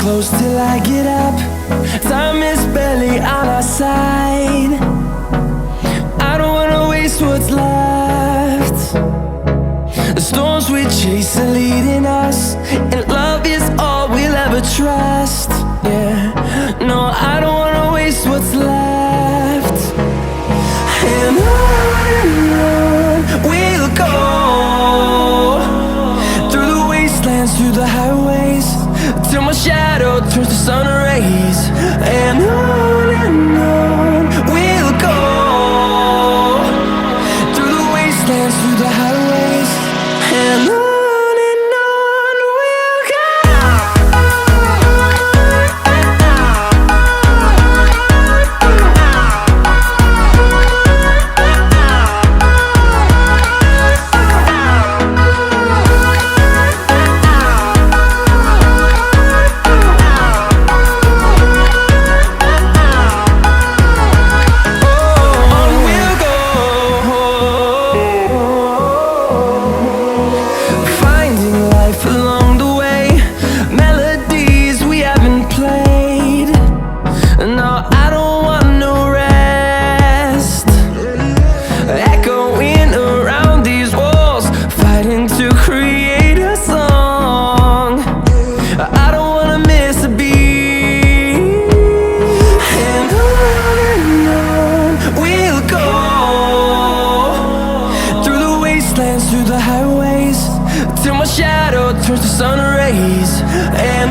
close till I get up. Time is barely on our side. I don't wanna waste what's left. The storms we chase are leading us, and love is all we'll ever trust. Yeah, no, I don't wanna waste what's left. And on we'll go, through the wastelands, through the highways, till my shadow turns to sun rays. And on we'll go, through the wastelands, through the highways, and on. Through the highways, till my shadow turns to sun rays. And